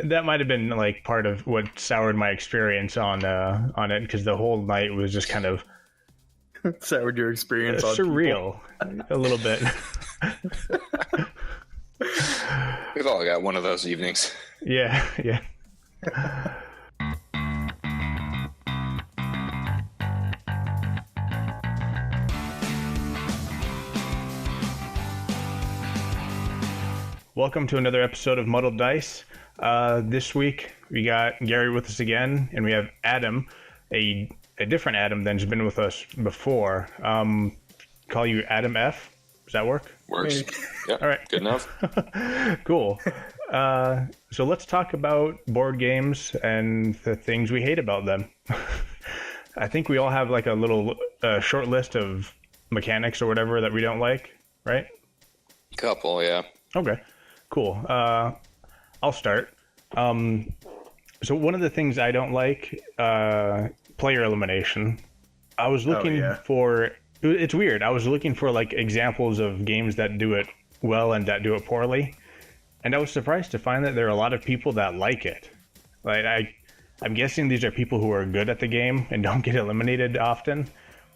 that might have been like part of what soured my experience on it, because the whole night was just kind of Soured your experience on surreal, a little bit. We've all got one of those evenings. Yeah. Welcome to another episode of Muddled Dice. This week we got Gary with us again, and we have Adam, a different Adam than's been with us before. Call you Adam F. Does that work? Works. Yeah. All right. Good enough. Cool. So let's talk about board games and the things we hate about them. I think we all have like a little short list of mechanics or whatever that we don't like, right? Couple, yeah. Okay. Cool. I'll start. So one of the things I don't like, player elimination. I was looking for. It's weird. I was looking for like examples of games that do it well and that do it poorly, and I was surprised to find that there are a lot of people that like it. Like I'm guessing these are people who are good at the game and don't get eliminated often.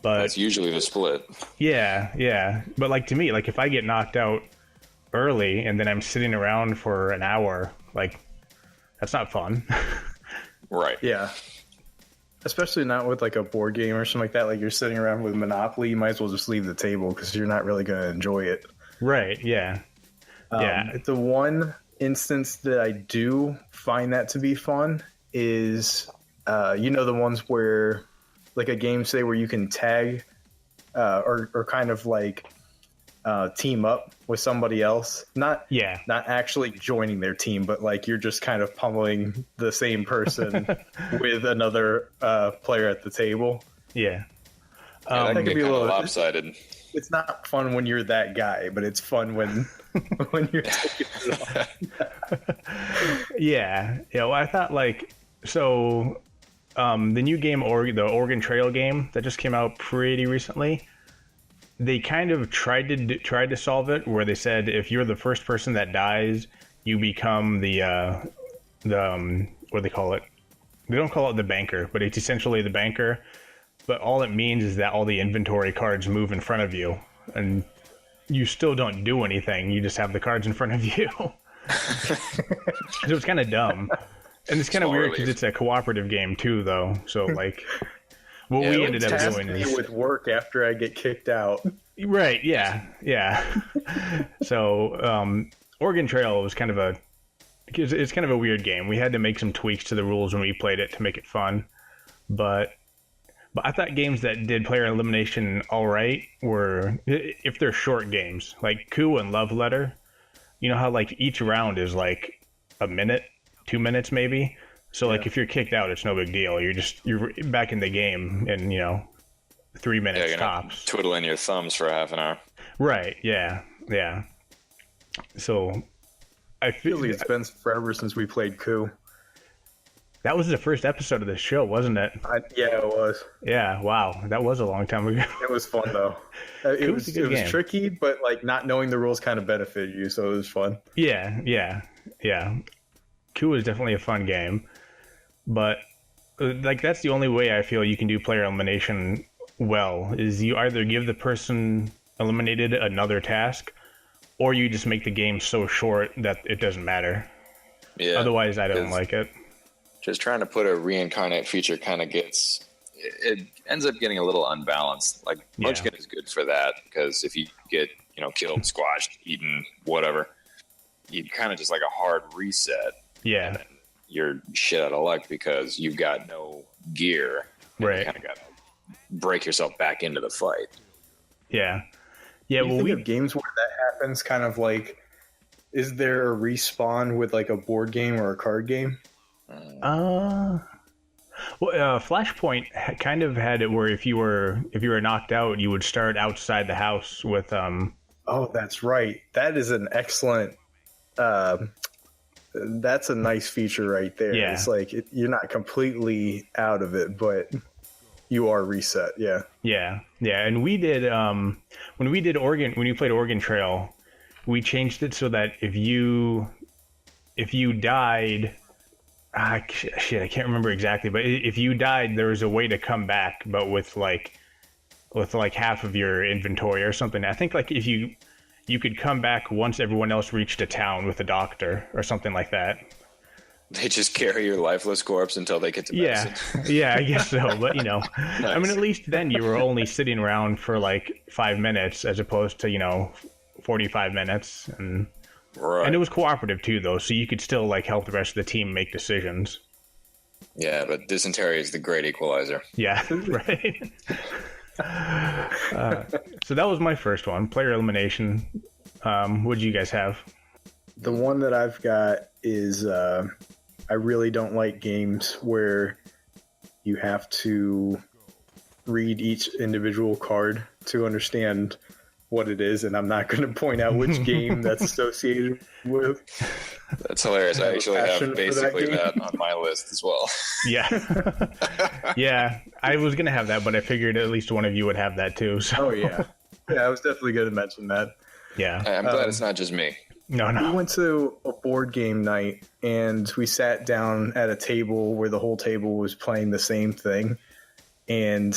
But that's usually the split. Yeah. But like to me, like if I get knocked out early and then I'm sitting around for an hour, like that's not fun. Right. Yeah. Especially not with like a board game or something like that. Like you're sitting around with Monopoly, you might as well just leave the table because you're not really going to enjoy it. Right. Yeah. The one instance that I do find that to be fun is, the ones where like a game, say, where you can tag or kind of like team up with somebody else, not actually joining their team, but like you're just kind of pummeling the same person with another player at the table. Yeah, that can be a little lopsided. It's not fun when you're that guy, but it's fun when you're taking it off. Yeah. Well, I thought like so. The new game, the Oregon Trail game that just came out pretty recently. They kind of tried to solve it, where they said if you're the first person that dies, you become the what do they call it? They don't call it the banker, but it's essentially the banker. But all it means is that all the inventory cards move in front of you, and you still don't do anything. You just have the cards in front of you. So it's kind of dumb, and it's kind of weird because it's a cooperative game too, though. So like. What we ended up doing is with work after I get kicked out. Right. Yeah. So Oregon Trail was it's kind of a weird game. We had to make some tweaks to the rules when we played it to make it fun, but I thought games that did player elimination all right were if they're short games like Coup and Love Letter. You know how like each round is like a minute, 2 minutes maybe. So like if you're kicked out, it's no big deal. You're back in the game in 3 minutes tops. Twiddling your thumbs for half an hour. Right. Yeah. So I feel like it's been forever since we played Coup. That was the first episode of the show, wasn't it? Yeah, it was. Yeah. Wow, that was a long time ago. It was fun though. It was tricky, but like not knowing the rules kind of benefited you, so it was fun. Yeah. Coup is definitely a fun game. But like that's the only way I feel you can do player elimination well is you either give the person eliminated another task, or you just make the game so short that it doesn't matter. Yeah. Otherwise, I don't like it. Just trying to put a reincarnate feature kind of it ends up getting a little unbalanced. Like Munchkin is good for that because if you get killed, squashed, eaten, whatever, you kind of just like a hard reset. Yeah. And then you're shit out of luck because you've got no gear. Right. You kind of got to break yourself back into the fight. Yeah. Well, we have games where that happens. Kind of like, is there a respawn with like a board game or a card game? Flashpoint kind of had it where if you were knocked out, you would start outside the house with Oh, that's right. That is an excellent. That's a nice feature right there. Yeah. It's like you're not completely out of it, but you are reset. Yeah. And we did when you played Oregon Trail, we changed it so that if you died Shit, I can't remember exactly, but if you died, there was a way to come back, but with like half of your inventory or something. I think like if you could come back once everyone else reached a town with a doctor or something like that. They just carry your lifeless corpse until they get to medicine. Yeah, I guess so. But Nice. I mean, at least then you were only sitting around for like 5 minutes as opposed to 45 minutes, and Right. it was cooperative too, though, so you could still like help the rest of the team make decisions. Yeah, but dysentery is the great equalizer. Yeah, right. So that was my first one, player elimination. What did you guys have? The one that I've got is I really don't like games where you have to read each individual card to understand what it is, and I'm not going to point out which game that's associated with. That's hilarious. I actually Passion have for basically that that on my list as well. Yeah. Yeah, I was going to have that, but I figured at least one of you would have that too. So. Oh, yeah. Yeah, I was definitely going to mention that. Yeah. I'm glad it's not just me. No. We went to a board game night, and we sat down at a table where the whole table was playing the same thing, and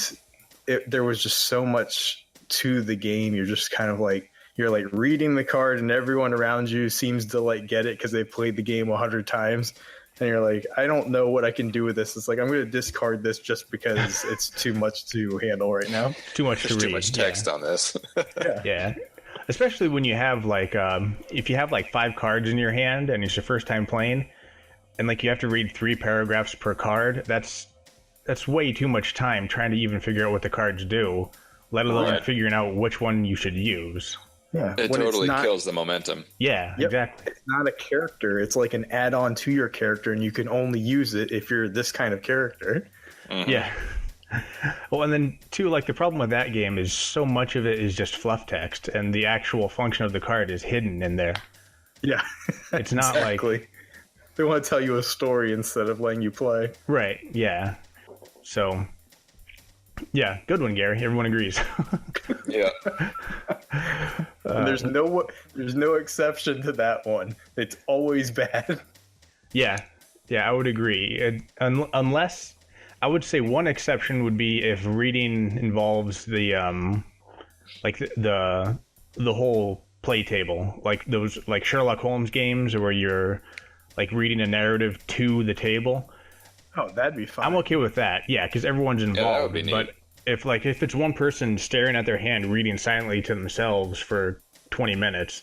there was just so much to the game. You're just kind of like, you're like reading the card, and everyone around you seems to like get it because they played the game 100 times, and you're like, I don't know what I can do with this. It's like, I'm going to discard this just because it's too much to handle right now. Too much to read. Too much text on this. Yeah. Especially when you have like if you have like 5 cards in your hand and it's your first time playing, and like you have to read 3 paragraphs per card, that's way too much time trying to even figure out what the cards do, let alone figuring out which one you should use. Yeah, It totally kills the momentum. Yeah, exactly. It's not a character. It's like an add-on to your character, and you can only use it if you're this kind of character. Mm-hmm. Yeah. Well, and then too, like the problem with that game is so much of it is just fluff text, and the actual function of the card is hidden in there. Yeah, It's not exactly. They want to tell you a story instead of letting you play. Right. Yeah. So. Yeah, good one, Gary. Everyone agrees. Yeah. And there's no exception to that one. It's always bad. Yeah, I would agree. Unless I would say one exception would be if reading involves the like the whole play table, like those like Sherlock Holmes games where you're like reading a narrative to the table. Oh, that'd be fine. I'm okay with that. Yeah, because everyone's involved. Yeah, that would be neat. But if it's one person staring at their hand reading silently to themselves for 20 minutes,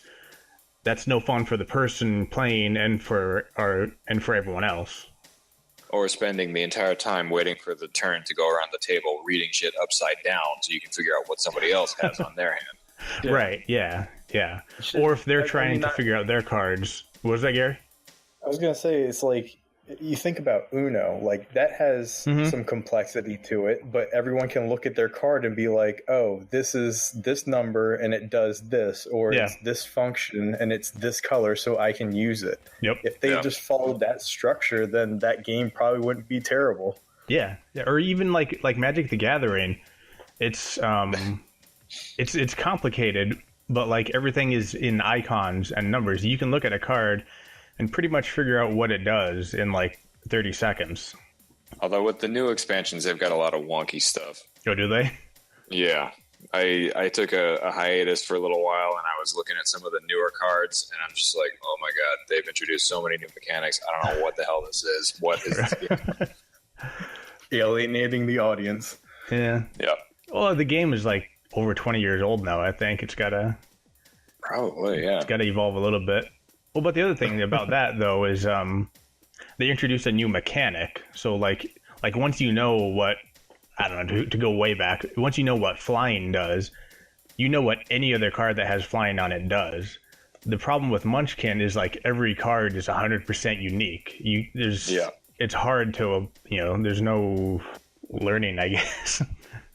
that's no fun for the person playing and for everyone else. Or spending the entire time waiting for the turn to go around the table reading shit upside down so you can figure out what somebody else has on their hand. Yeah. Right, yeah. Or if they're trying to figure out their cards. What was that, Gary? I was going to say, it's like, you think about Uno, like that has some complexity to it, but everyone can look at their card and be like, oh, this is this number and it does this, or it's this function and it's this color, so I can use it. Yep. If they just followed that structure, then that game probably wouldn't be terrible. Yeah. Or even like Magic the Gathering, it's complicated, but like everything is in icons and numbers. You can look at a card and pretty much figure out what it does in like 30 seconds. Although with the new expansions, they've got a lot of wonky stuff. Oh, do they? Yeah. I took a hiatus for a little while, and I was looking at some of the newer cards, and I'm just like, oh my god, they've introduced so many new mechanics. I don't know what the hell this is. What is this? Alienating the audience. Yeah. Yeah. Well, the game is like over 20 years old now. I think it's gotta evolve a little bit. Well, but the other thing about that though is they introduced a new mechanic. So like once you know what, I don't know, to go way back, once you know what flying does, you know what any other card that has flying on it does. The problem with Munchkin is like every card is 100% unique. It's hard to, there's no learning, I guess.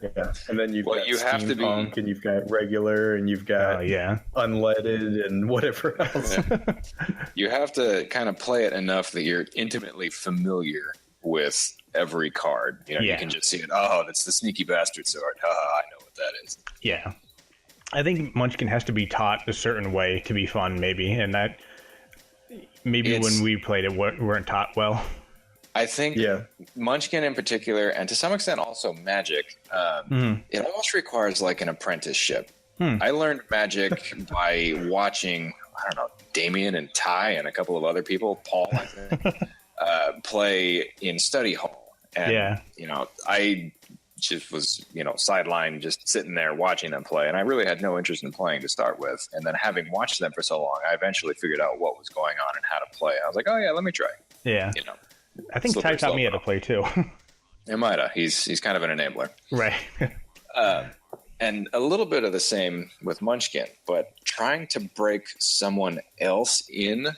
Yeah, and then you've got steampunk, and you've got regular, and you've got unleaded, and whatever else. Yeah. You have to kind of play it enough that you're intimately familiar with every card. You can just see it. Oh, that's the sneaky bastard sword. I know what that is. Yeah, I think Munchkin has to be taught a certain way to be fun, maybe, and that maybe when we played it, weren't taught well. I think Munchkin in particular, and to some extent also Magic, it almost requires like an apprenticeship. I learned Magic by watching, I don't know, Damien and Ty and a couple of other people, Paul, I think, play in study hall. And, I just was, sidelined, just sitting there watching them play. And I really had no interest in playing to start with. And then having watched them for so long, I eventually figured out what was going on and how to play. I was like, oh, yeah, let me try. Yeah. I think Ty taught me how to play, too. It might have. He's kind of an enabler. Right. And a little bit of the same with Munchkin, but trying to break someone else in,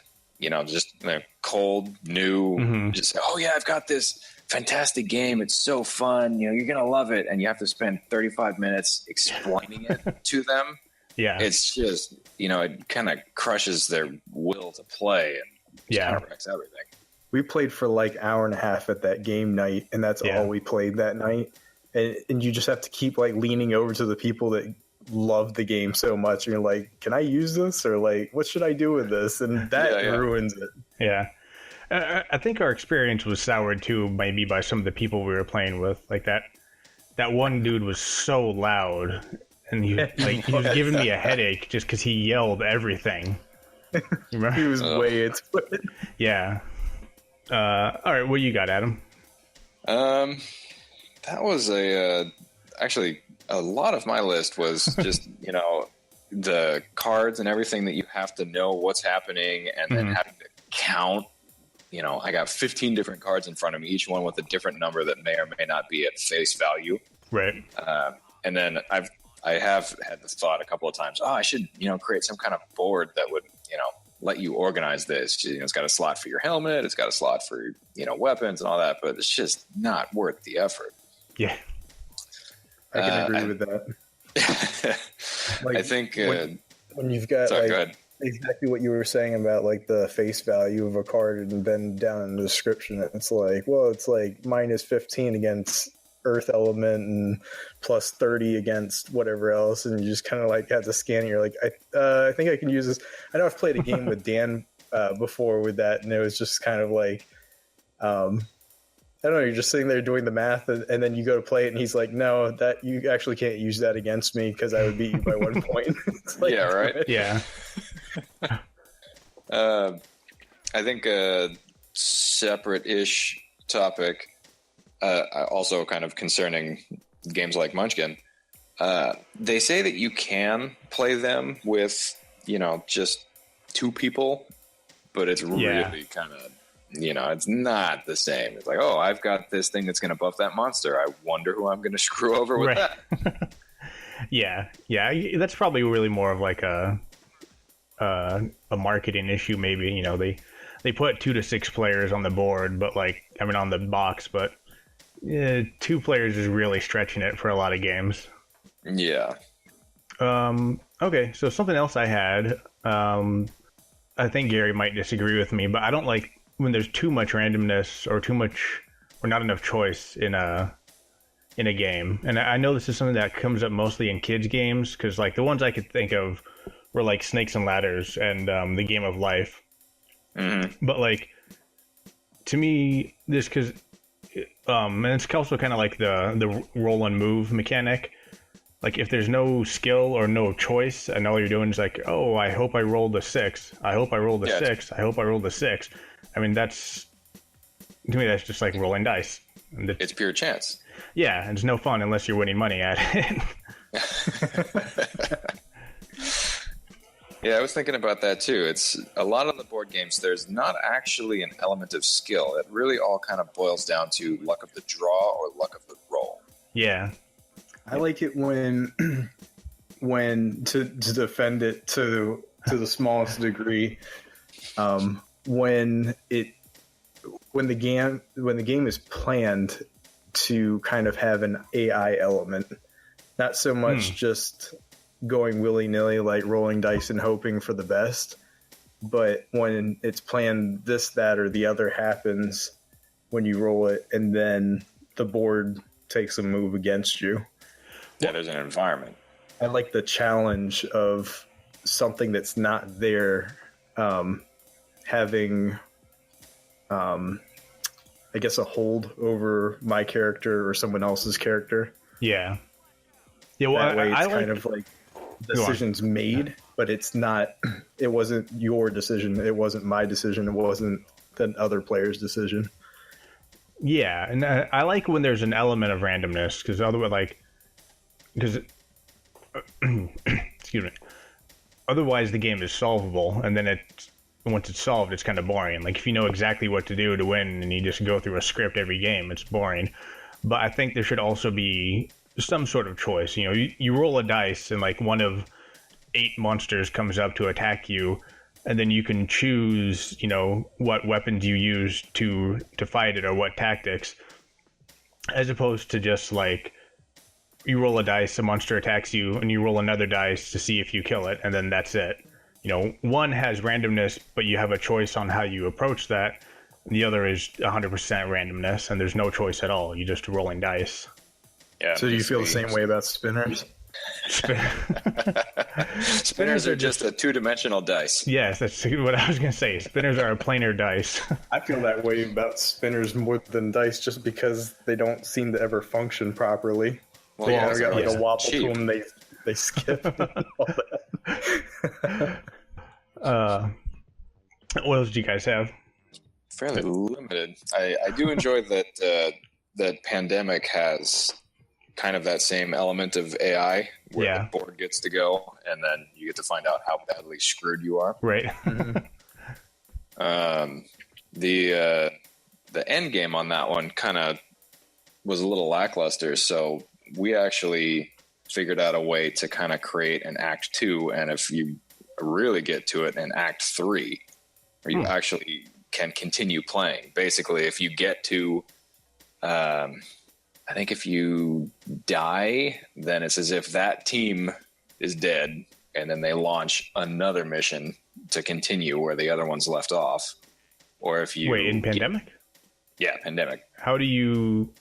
just cold, new, just say, oh, yeah, I've got this fantastic game. It's so fun. You're going to love it. And you have to spend 35 minutes explaining it to them. Yeah. It's just, it kind of crushes their will to play and kind of wrecks everything. We played for like an hour and a half at that game night, and that's all we played that night. And you just have to keep like leaning over to the people that love the game so much. And you're like, can I use this? Or like, what should I do with this? And that ruins it. Yeah. I think our experience was soured too, maybe by some of the people we were playing with. Like that one dude was so loud, and he was giving me a headache just because he yelled everything. Remember? He was way into it. Yeah. All right, what you got, Adam? That was actually a lot of my list was just the cards and everything that you have to know what's happening, and then having to count. I got 15 different cards in front of me, each one with a different number that may or may not be at face value. Right. And then I have had the thought a couple of times, I should create some kind of board that would let you organize this. It's got a slot for your helmet, it's got a slot for weapons and all that, but it's just not worth the effort. Yeah, I can agree with that. I think when you've got exactly what you were saying about like the face value of a card, and then down in the description, it's like, well, it's like minus 15 against Earth element and plus 30 against whatever else, and you just kind of like have to scan it. You're like, I think I can use this. I know I've played a game with Dan before with that, and it was just kind of like, I don't know, you're just sitting there doing the math, and then you go to play it, and he's like, no, that you actually can't use that against me because I would beat you by 1 point. Like, yeah, right. Yeah. I think a separate-ish topic, also kind of concerning games like Munchkin. They say that you can play them with, just 2 people, but it's really kind of, it's not the same. It's like, oh, I've got this thing that's going to buff that monster. I wonder who I'm going to screw over with that. Yeah. That's probably really more of like a marketing issue, maybe. They put 2 to 6 players on the board, but on the box, but 2 players is really stretching it for a lot of games. Yeah. Okay, so something else I had, I think Gary might disagree with me, but I don't like when there's too much randomness or not enough choice in a game. And I know this is something that comes up mostly in kids games, because like the ones I could think of were like Snakes and Ladders and the Game of Life. But like, to me, this, because and it's also kind of like the roll and move mechanic. Like if there's no skill or no choice, and all you're doing is like, oh, I hope I rolled a 6. I hope I rolled a 6. I hope I rolled a 6. I mean, to me, that's just like rolling dice. It's pure chance. Yeah, and it's no fun unless you're winning money at it. Yeah, I was thinking about that too. It's a lot of the board games, there's not actually an element of skill. It really all kind of boils down to luck of the draw or luck of the roll. Yeah. I like it when to defend it to the smallest degree, when the game is planned to kind of have an AI element, not so much just going willy-nilly, like rolling dice and hoping for the best, but when it's planned, this, that, or the other happens when you roll it, and then the board takes a move against you. Yeah, there's an environment. I like the challenge of something that's not there, having I guess, a hold over my character or someone else's character. Yeah. Yeah, well, That way it's I kind of like decisions made, but it's not, it wasn't your decision. It wasn't my decision. It wasn't the other player's decision. Yeah, and I like when there's an element of randomness, because otherwise, excuse me. Otherwise, the game is solvable, and then once it's solved, it's kind of boring. Like, if you know exactly what to do to win, and you just go through a script every game, it's boring. But I think there should also be some sort of choice. You know, you roll a dice, and like one of 8 monsters comes up to attack you, and then you can choose, you know, what weapons you use to fight it or what tactics, as opposed to just like you roll a dice, a monster attacks you, and you roll another dice to see if you kill it, and then that's it. You know, one has randomness, but you have a choice on how you approach that. The other is 100% randomness, and there's no choice at all. You're just rolling dice. Yeah. So do you feel the same way about spinners? Spinners are just a 2-dimensional dice. Yes, that's what I was going to say. Spinners are a planar dice. I feel that way about spinners more than dice, just because they don't seem to ever function properly. Well, They yeah, got like a wobble cheap. to them. They skip. And all that. What else do you guys have? Fairly limited. I do enjoy that that Pandemic has kind of that same element of AI where the board gets to go, and then you get to find out how badly screwed you are. Right. The end game on that one kind of was a little lackluster, so we actually figured out a way to kind of create an Act 2, and if you really get to it, an Act 3, where you actually can continue playing. Basically, if you get to I think if you die, then it's as if that team is dead, and then they launch another mission to continue where the other one's left off. Or if you Wait, in Pandemic? Yeah, Pandemic. How do you?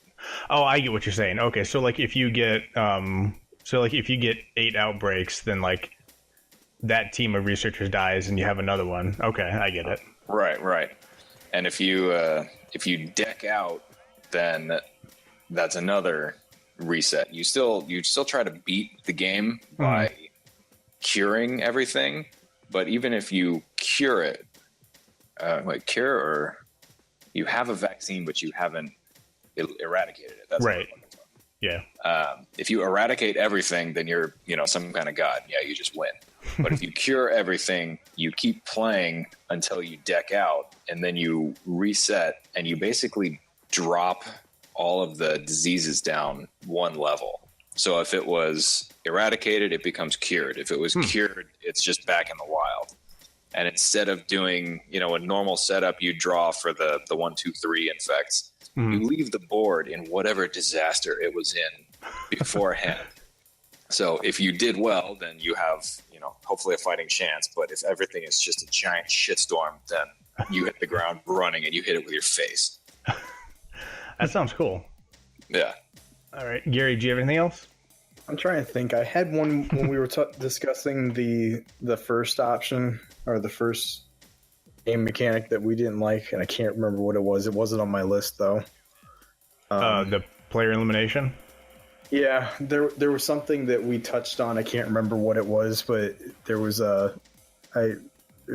Oh, I get what you're saying. Okay, so like if you get if you get 8 outbreaks, then like that team of researchers dies, and you have another one. Okay, I get it. Right. And if you deck out, then that's another reset. You still try to beat the game by curing everything, but even if you cure it, cure, or you have a vaccine but you haven't eradicated it. That's right. Yeah. If you eradicate everything, then you're some kind of god. Yeah, you just win. But if you cure everything, you keep playing until you deck out, and then you reset, and you basically drop all of the diseases down one level. So if it was eradicated, it becomes cured. If it was cured, it's just back in the wild. And instead of doing, a normal setup you draw for the 1, 2, 3 infects, you leave the board in whatever disaster it was in beforehand. So if you did well, then you have, hopefully a fighting chance. But if everything is just a giant shitstorm, then you hit the ground running and you hit it with your face. That sounds cool. Yeah. All right, Gary, do you have anything else? I'm trying to think. I had one when we were discussing the first option, or the first game mechanic that we didn't like, and I can't remember what it was. It wasn't on my list though. The player elimination? Yeah, there was something that we touched on. I can't remember what it was, but there was I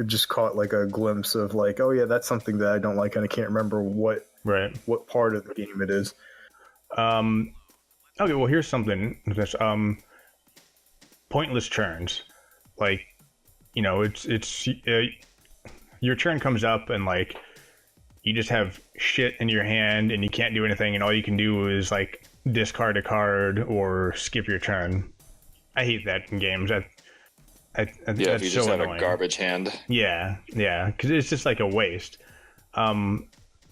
just caught like a glimpse of like, oh yeah, that's something that I don't like, and I can't remember what part of the game it is. Okay, well here's something. Pointless turns. Like, it's your turn comes up and like you just have shit in your hand and you can't do anything, and all you can do is like discard a card or skip your turn. I hate that in games. If you just have a garbage hand. Yeah, because it's just like a waste. I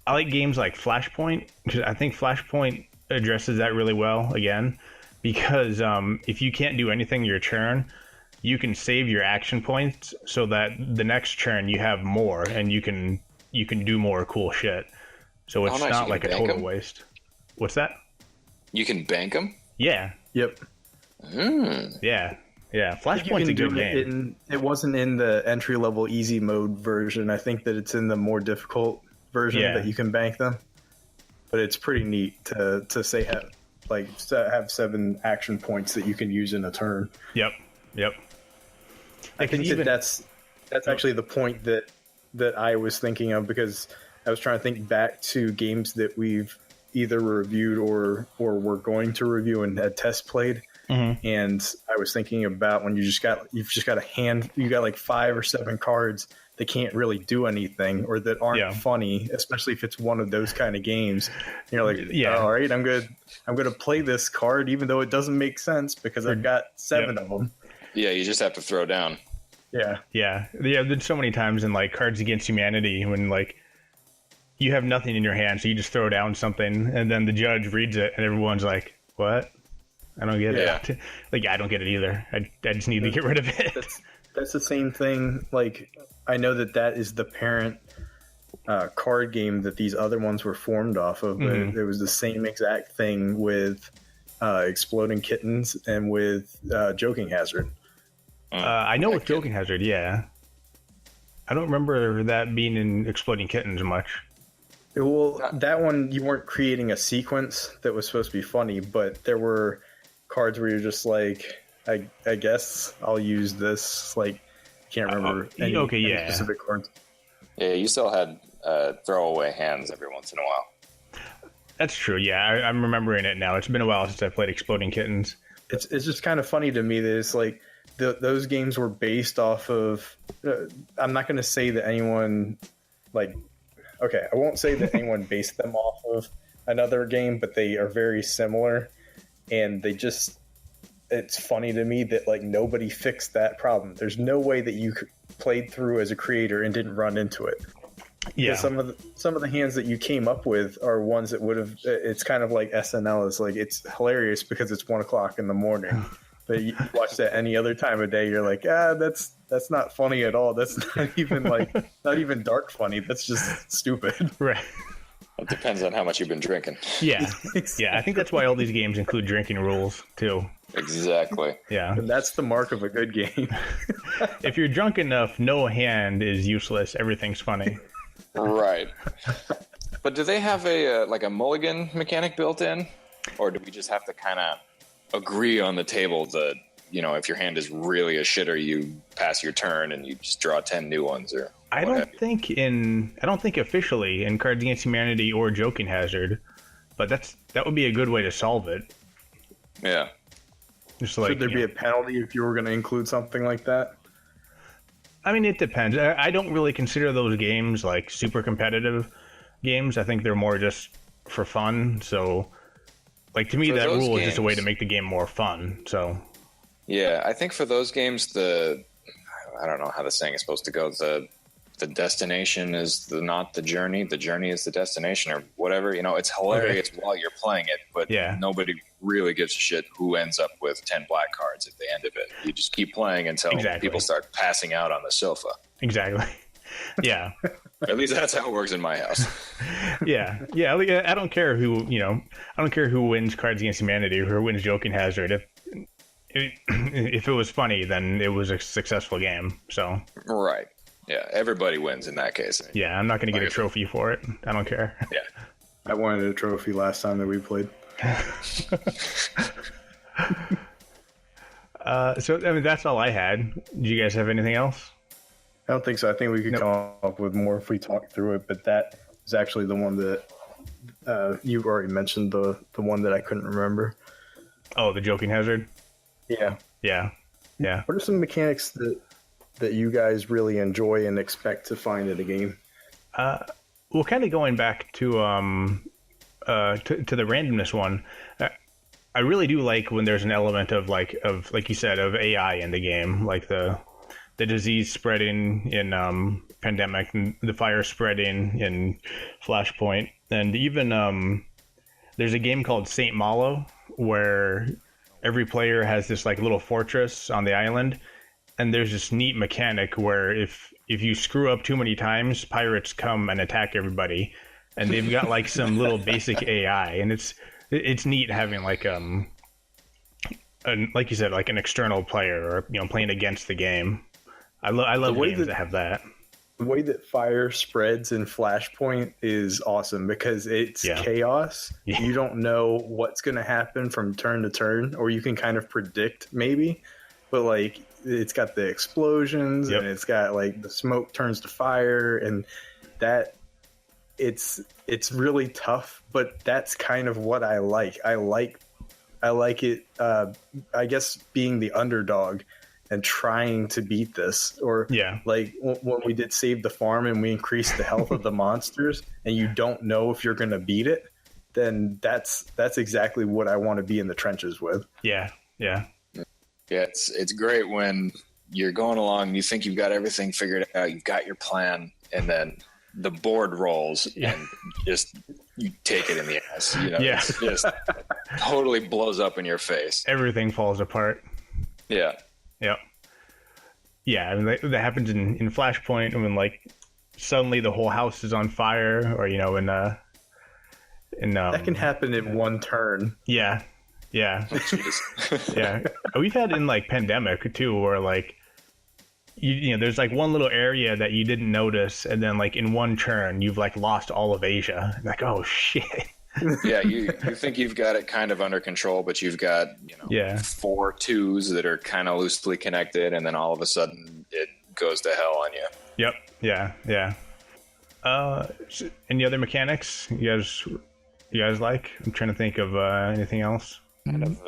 like games like Flashpoint, because I think Flashpoint addresses that really well again, because if you can't do anything your turn, you can save your action points so that the next turn you have more and you can do more cool shit. So it's not like a total waste. What's that? You can bank them? Yeah. Yep. Yeah. Flashpoint's a good game. It wasn't in the entry-level easy mode version. I think that it's in the more difficult version that you can bank them. but it's pretty neat to say have 7 action points that you can use in a turn. Yep. I think that's actually the point that I was thinking of, because I was trying to think back to games that we've either reviewed or we're going to review and had test played. Mm-hmm. And I was thinking about when you've just got a hand, you got like 5 or 7 cards that can't really do anything or that aren't funny, especially if it's one of those kind of games. You're like, all right, I'm gonna play this card even though it doesn't make sense because I've got 7 of them. Yeah, you just have to throw down. Yeah. There's so many times in like Cards Against Humanity when like you have nothing in your hand, so you just throw down something, and then the judge reads it, and everyone's like, "What? I don't get it." Like, I don't get it either. I just need to get rid of it. That's the same thing. Like, I know that is the parent card game that these other ones were formed off of, but it was the same exact thing with Exploding Kittens and with Joking Hazard. I know with Joking Hazard, yeah. I don't remember that being in Exploding Kittens much. Well, that one, you weren't creating a sequence that was supposed to be funny, but there were cards where you're just like, I guess I'll use this. Like, can't remember any specific cards. Yeah, you still had throwaway hands every once in a while. That's true, yeah. I'm remembering it now. It's been a while since I played Exploding Kittens. It's just kind of funny to me that it's like those games were based off of... I'm not going to say that anyone... Okay, I won't say that anyone based them off of another game, but they are very similar, and it's funny to me that like nobody fixed that problem. There's no way that you played through as a creator and didn't run into it. Yeah, some of the hands that you came up with are ones that would have. It's kind of like SNL. It's like it's hilarious because it's 1:00 in the morning. But you watch that any other time of day, you're like, that's not funny at all. That's not even not even dark funny. That's just stupid. Right. It depends on how much you've been drinking. Yeah. Yeah, I think that's why all these games include drinking rules, too. Exactly. Yeah. And that's the mark of a good game. If you're drunk enough, no hand is useless. Everything's funny. Right. But do they have a mulligan mechanic built in? Or do we just have to kind of agree on the table that, if your hand is really a shitter, you pass your turn and you just draw 10 new ones? Or I don't think officially in Cards Against Humanity or Joking Hazard, but that would be a good way to solve it. Yeah. Just should there be a penalty if you were going to include something like that? I mean, it depends. I don't really consider those games like super competitive games. I think they're more just for fun. So, like, to me, that rule is just a way to make the game more fun. So, yeah, I think for those games, I don't know how the saying is supposed to go. The destination is not the journey. The journey is the destination, or whatever. It's hilarious while you're playing it, but nobody really gives a shit who ends up with 10 black cards at the end of it. You just keep playing until people start passing out on the sofa. Exactly. Yeah. At least that's how it works in my house. Yeah. I don't care who wins Cards Against Humanity or who wins Joking Hazard. If it was funny, then it was a successful game. So. Right. Yeah, everybody wins in that case. Yeah, I'm not going to get a trophy for it. I don't care. Yeah. I wanted a trophy last time that we played. So, I mean, that's all I had. Do you guys have anything else? I don't think so. I think we could come up with more if we talk through it, but that is actually the one that you already mentioned, the one that I couldn't remember. Oh, the Joking Hazard? Yeah. Yeah. What are some mechanics that you guys really enjoy and expect to find in a game? Well, kind of going back to the randomness one, I really do like when there's an element of like you said, of AI in the game, like the disease spreading in Pandemic, and the fire spreading in Flashpoint, and even there's a game called Saint Malo where every player has this like little fortress on the island. And there's this neat mechanic where if you screw up too many times, pirates come and attack everybody, and they've got like some little basic AI, and it's neat having like like you said, like an external player or playing against the game. I love games that have that. the way that fire spreads in Flashpoint is awesome because it's chaos. Yeah. You don't know what's going to happen from turn to turn, or you can kind of predict maybe, but like it's got the explosions and it's got like the smoke turns to fire, and that it's really tough, but that's kind of what I like. I like it, I guess, being the underdog and trying to beat this, or like when we did Save the Farm and we increased the health of the monsters and you don't know if you're going to beat it, then that's exactly what I want to be in the trenches with. Yeah. It's great when you're going along, you think you've got everything figured out, you've got your plan, and then the board rolls and just you take it in the ass. You know, it's just totally blows up in your face. Everything falls apart. Yeah. Yep. Yeah, I mean, that happens in Flashpoint when like suddenly the whole house is on fire, or that can happen in one turn. Yeah. Yeah. Yeah. We've had in like Pandemic too, where like you know there's like one little area that you didn't notice, and then like in one turn you've like lost all of Asia. Like, oh shit. Yeah, you think you've got it kind of under control, but you've got 4 twos that are kind of loosely connected, and then all of a sudden it goes to hell on you. Yep. Yeah. Any other mechanics you guys like? I'm trying to think of anything else. Kind of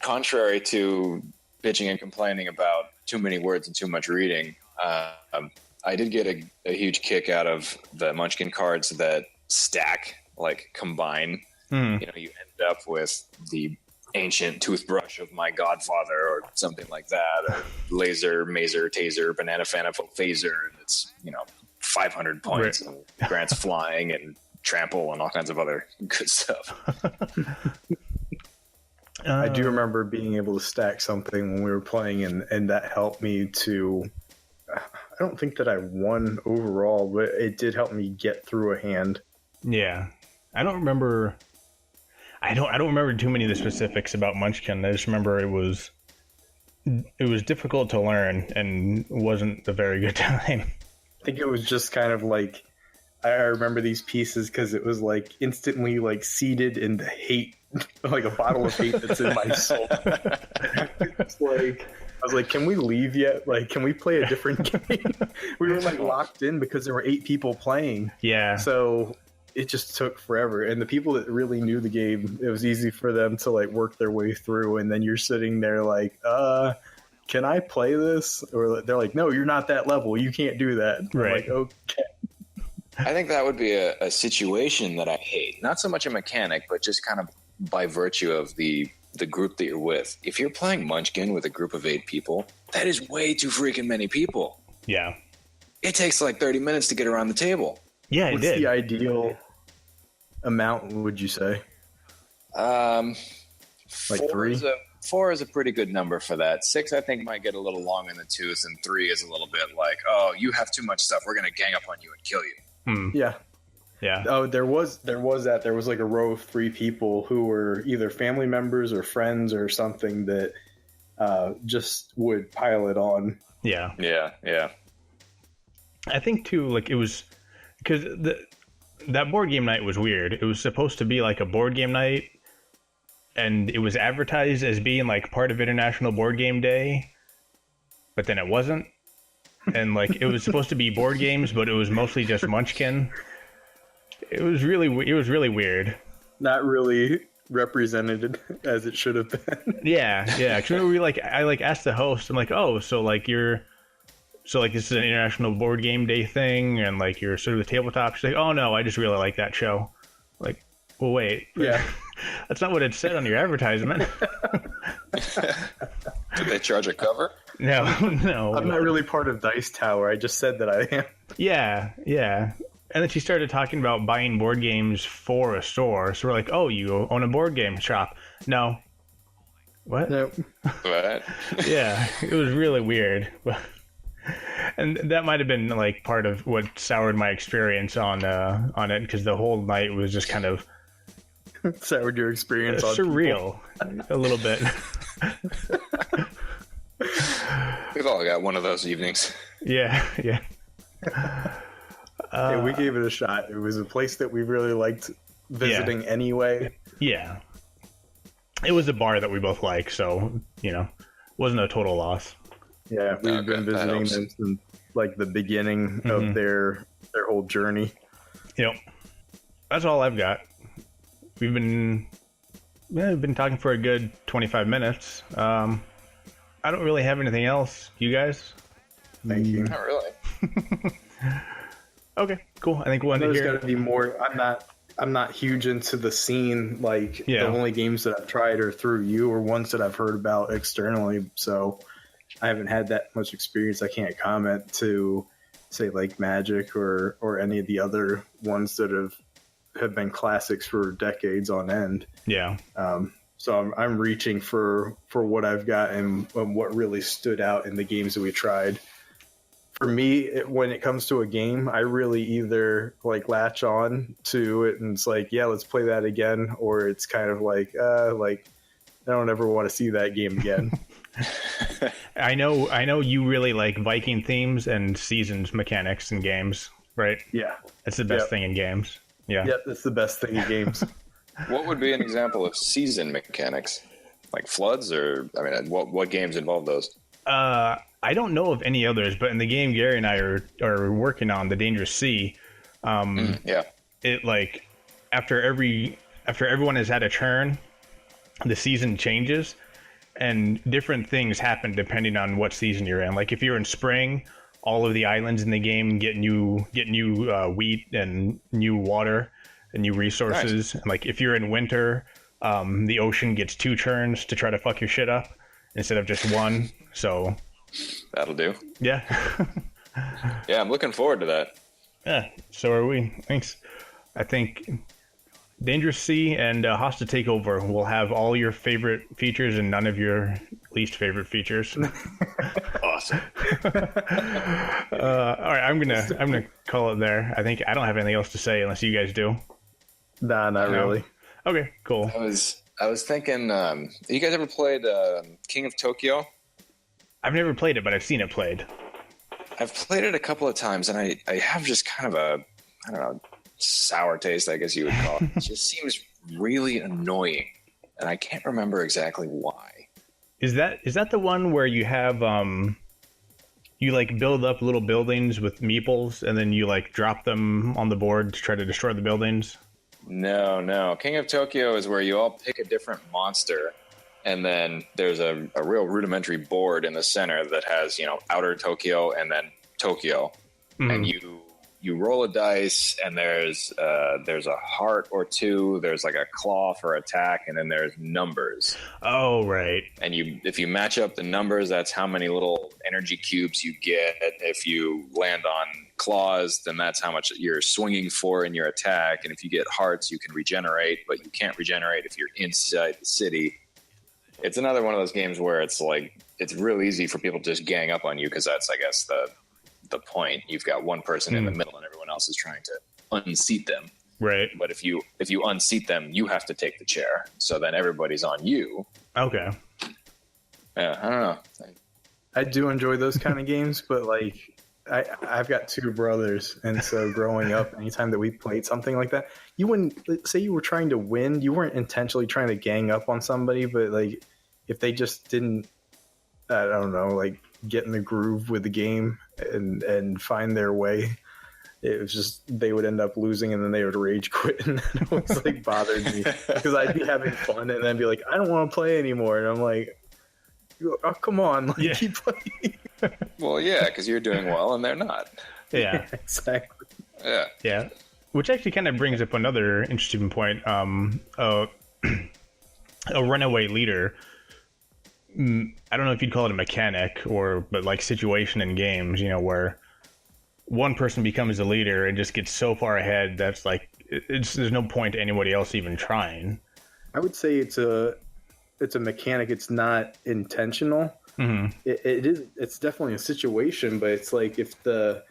contrary to bitching and complaining about too many words and too much reading, I did get a huge kick out of the Munchkin cards that stack, like combine. You end up with the ancient toothbrush of my godfather or something like that, or laser, mazer, taser, banana fanafo phaser, and it's 500 points and grants flying and trample and all kinds of other good stuff. I do remember being able to stack something when we were playing, and that helped me to. I don't think that I won overall, but it did help me get through a hand. Yeah, I don't remember too many of the specifics about Munchkin. I just remember it was difficult to learn and wasn't a very good time. I think it was just kind of like, I remember these pieces because it was like instantly like seated in the hate, like a bottle of hate that's in my soul. It's like, I was like, can we leave yet? Like, can we play a different game? We were like locked in because there were 8 people playing. Yeah. So it just took forever. And the people that really knew the game, it was easy for them to like work their way through. And then you're sitting there like, can I play this? Or they're like, no, you're not that level. You can't do that. Right. I'm like, okay. I think that would be a situation that I hate. Not so much a mechanic, but just kind of by virtue of the group that you're with. If you're playing Munchkin with a group of 8 people, that is way too freaking many people. Yeah. It takes like 30 minutes to get around the table. Yeah, What's the ideal amount, would you say? Like 3? 4 is a pretty good number for that. 6, I think, might get a little long in the tooth, and 3 is a little bit like, oh, you have too much stuff. We're going to gang up on you and kill you. Yeah. Yeah. Oh, there was that. There was like a row of 3 people who were either family members or friends or something that just would pile it on. Yeah. Yeah. I think too, like it was because that board game night was weird. It was supposed to be like a board game night, and it was advertised as being like part of International Board Game Day, but then it wasn't. And like it was supposed to be board games, but it was mostly just Munchkin. It was really weird. Not really represented as it should have been. Yeah. Cause I asked the host, I'm like, oh, so this is an International Board Game Day thing, and like you're sort of the tabletop. She's like, oh no, I just really like that show. Like, well, wait, yeah, that's not what it said on your advertisement. Did they charge a cover? No. I'm not really part of Dice Tower. I just said that I am. Yeah. And then she started talking about buying board games for a store. So we're like, oh, you own a board game shop? No. What? Nope. What? Yeah, it was really weird. And that might have been like part of what soured my experience on it, because the whole night was just kind of soured your experience on surreal a little bit. We've all got one of those evenings. Yeah. Yeah, we gave it a shot. It was a place that we really liked visiting anyway. Yeah. It was a bar that we both like, so, wasn't a total loss. Yeah, we've been visiting them since like the beginning of their whole journey. Yep. That's all I've got. We've been talking for a good 25 minutes. I don't really have anything else. You guys? Thank you. Not really. Okay, cool. I think we'll end it There's here. got to be more. I'm not huge into the scene. Like the only games that I've tried are through you or ones that I've heard about externally. So I haven't had that much experience. I can't comment to say like Magic or any of the other ones that have been classics for decades on end. Yeah. So I'm reaching for what I've got and what really stood out in the games that we tried. For me, when it comes to a game, I really either like latch on to it and it's like, yeah, let's play that again, or it's kind of like I don't ever want to see that game again. I know you really like Viking themes and seasons mechanics in games, right? Yeah. It's the best thing in games. Yeah. Yep, that's the best thing in games. What would be an example of season mechanics? Like floods, or what games involve those? I don't know of any others, but in the game Gary and I are working on, the Dangerous Sea, it like after everyone has had a turn, the season changes, and different things happen depending on what season you're in. Like if you're in spring, all of the islands in the game get new wheat and new water and new resources. Nice. And like if you're in winter, the ocean gets 2 turns to try to fuck your shit up instead of just 1. So that'll do. Yeah. Yeah, I'm looking forward to that. Yeah, so are we. Thanks. I think Dangerous Sea and Hosta Takeover will have all your favorite features and none of your least favorite features. Awesome. All right, I'm gonna call it there. I think I don't have anything else to say unless you guys do. Nah, not really. Okay, cool. I was thinking, you guys ever played King of Tokyo? I've never played it, but I've seen it played. I've played it a couple of times, and I have just kind of a, I don't know, sour taste, I guess you would call it. It just seems really annoying, and I can't remember exactly why. Is that the one where you have you like build up little buildings with meeples, and then you like drop them on the board to try to destroy the buildings? No. King of Tokyo is where you all pick a different monster, and then there's a real rudimentary board in the center that has, outer Tokyo and then Tokyo. Mm-hmm. And you roll a dice, and there's a heart or 2, there's like a claw for attack, and then there's numbers. Oh, right. And if you match up the numbers, that's how many little energy cubes you get. If you land on claws, then that's how much you're swinging for in your attack. And if you get hearts, you can regenerate, but you can't regenerate if you're inside the city. It's another one of those games where it's like it's real easy for people to just gang up on you, because that's, I guess, the point. You've got one person in the middle, and everyone else is trying to unseat them. Right. But if you unseat them, you have to take the chair. So then everybody's on you. Okay. Yeah, I don't know. I do enjoy those kind of games, but like I've got 2 brothers, and so growing up, anytime that we played something like that, you wouldn't say you were trying to win. You weren't intentionally trying to gang up on somebody, but like if they just didn't, I don't know, like get in the groove with the game and find their way, it was just they would end up losing, and then they would rage quit, and it always like bothered me because I'd be having fun and then be like, I don't want to play anymore, and I'm like, oh, come on, like, keep playing. Well, yeah, because you're doing well and they're not. Yeah, exactly. Yeah. Which actually kind of brings up another interesting point. A runaway leader. I don't know if you'd call it a mechanic but like situation in games, where one person becomes the leader and just gets so far ahead that's like there's no point to anybody else even trying. I would say it's a mechanic. It's not intentional. Mm-hmm. It's definitely a situation, but it's like if the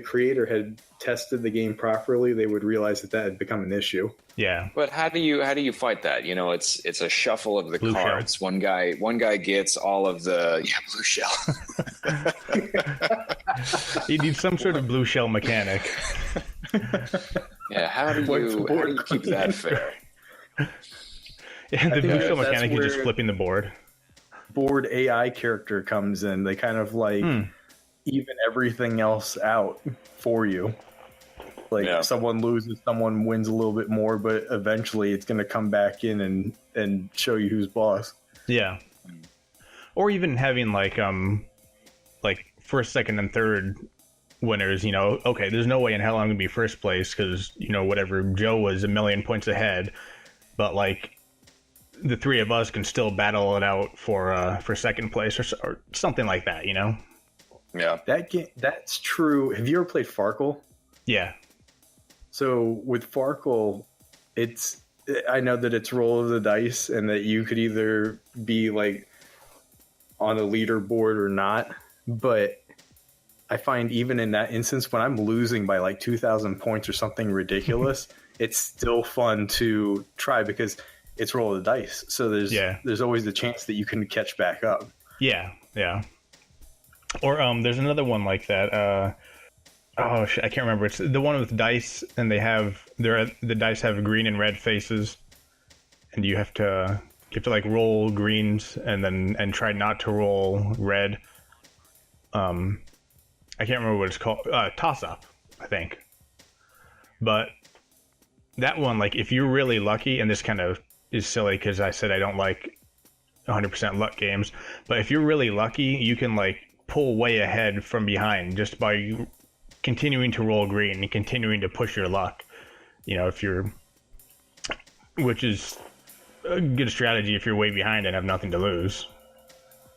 creator had tested the game properly, they would realize that had become an issue. Yeah. But how do you fight that? It's a shuffle of the blue cards. Shell. One guy gets all of the blue shell. You need some sort of blue shell mechanic. Yeah, how do you keep that fair? Yeah, the blue shell mechanic is just flipping the board. Board AI character comes in. They kind of like even everything else out for you. Like someone loses, someone wins a little bit more, but eventually it's going to come back in and show you who's boss. Yeah. Or even having like first, second, and third winners. You know, okay, there's no way in hell I'm going to be first place because whatever, Joe was a million points ahead, but like the three of us can still battle it out for second place or something like that. Yeah, that's true. Have you ever played Farkle? Yeah. So with Farkle, I know that it's roll of the dice and that you could either be like on a leaderboard or not. But I find even in that instance, when I'm losing by like 2,000 points or something ridiculous, it's still fun to try because it's roll of the dice. So there's always the chance that you can catch back up. Yeah. Yeah. Or there's another one like that. Oh shit, I can't remember. It's the one with dice, and the dice have green and red faces, and you have to like roll greens and try not to roll red. I can't remember what it's called. Toss up, I think. But that one, like, if you're really lucky, and this kind of is silly because I said I don't like 100% luck games, but if you're really lucky, you can like pull way ahead from behind just by continuing to roll green and continuing to push your luck, which is a good strategy if you're way behind and have nothing to lose.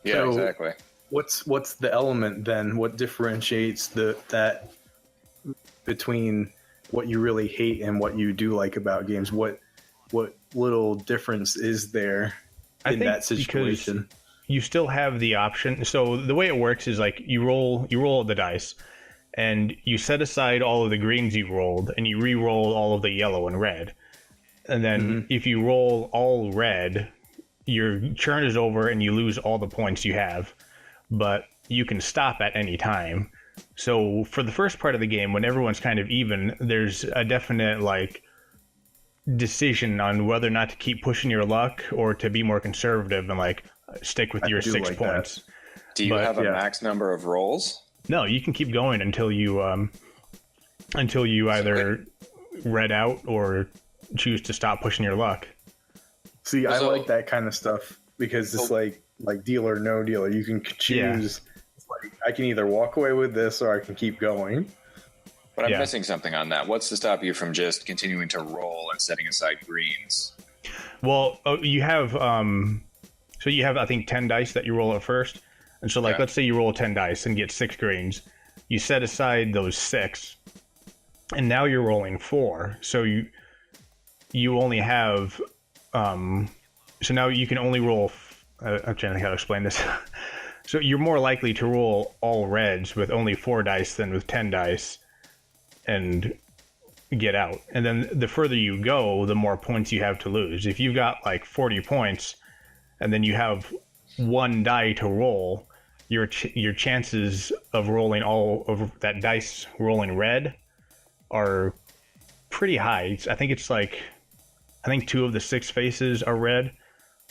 Yeah, so exactly. What's the element then? What differentiates that between what you really hate and what you do like about games? What little difference is there in that situation? You still have the option. So the way it works is like you roll the dice, and you set aside all of the greens you rolled, and you re-roll all of the yellow and red. And then if you roll all red, your turn is over and you lose all the points you have. But you can stop at any time. So for the first part of the game, when everyone's kind of even, there's a definite like decision on whether or not to keep pushing your luck or to be more conservative and like stick with your 6 points. That. Do you have a max number of rolls? No, you can keep going until you either red out or choose to stop pushing your luck. See, I like that kind of stuff because it's like deal or no deal. You can choose. It's like I can either walk away with this or I can keep going. But I'm missing something on that. What's to stop you from just continuing to roll and setting aside greens? Well, you have I think 10 dice that you roll at first. And so, like, let's say you roll 10 dice and get 6 greens. You set aside those 6, and now you're rolling 4. So you only have... so now you can only roll... I'm trying to think how to explain this. So you're more likely to roll all reds with only 4 dice than with 10 dice and get out. And then the further you go, the more points you have to lose. If you've got, like, 40 points, and then you have 1 die to roll... Your chances of rolling all of that dice rolling red are pretty high. I think 2 of the 6 faces are red,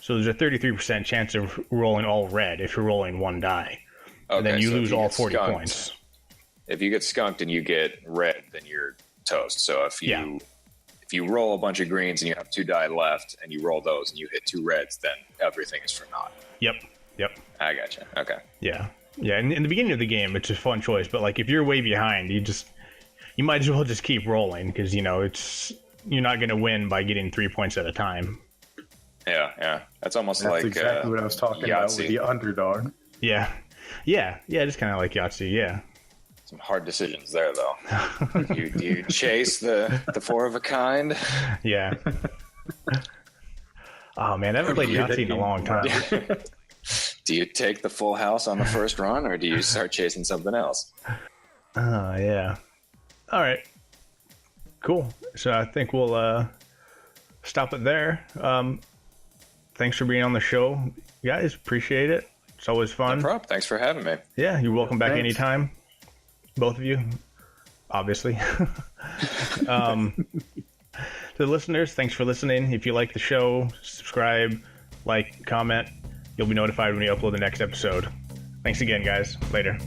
so there's a 33% chance of rolling all red if you're rolling 1 die, and then you lose all 40 points. If you get skunked and you get red, then you're toast. So if you roll a bunch of greens and you have 2 die left, and you roll those and you hit 2 reds, then everything is for naught. Yep. I gotcha. Okay. Yeah. And in the beginning of the game, it's a fun choice, but like if you're way behind, you might as well just keep rolling because you're not going to win by getting 3 points at a time. Yeah. That's almost That's like exactly what I was talking about with the underdog. Yeah, just kind of like Yahtzee. Yeah. Some hard decisions there, though. Do you chase the 4 of a kind? Yeah. Oh man, I haven't played Yahtzee in a long time. Do you take the full house on the first run, or do you start chasing something else? Yeah. All right. Cool. So I think we'll stop it there. Thanks for being on the show, guys. Appreciate it. It's always fun. No problem. Thanks for having me. Yeah, you're welcome back anytime. both of you, obviously. To the listeners, thanks for listening. If you like the show, subscribe, like, comment. You'll be notified when we upload the next episode. Thanks again, guys. Later.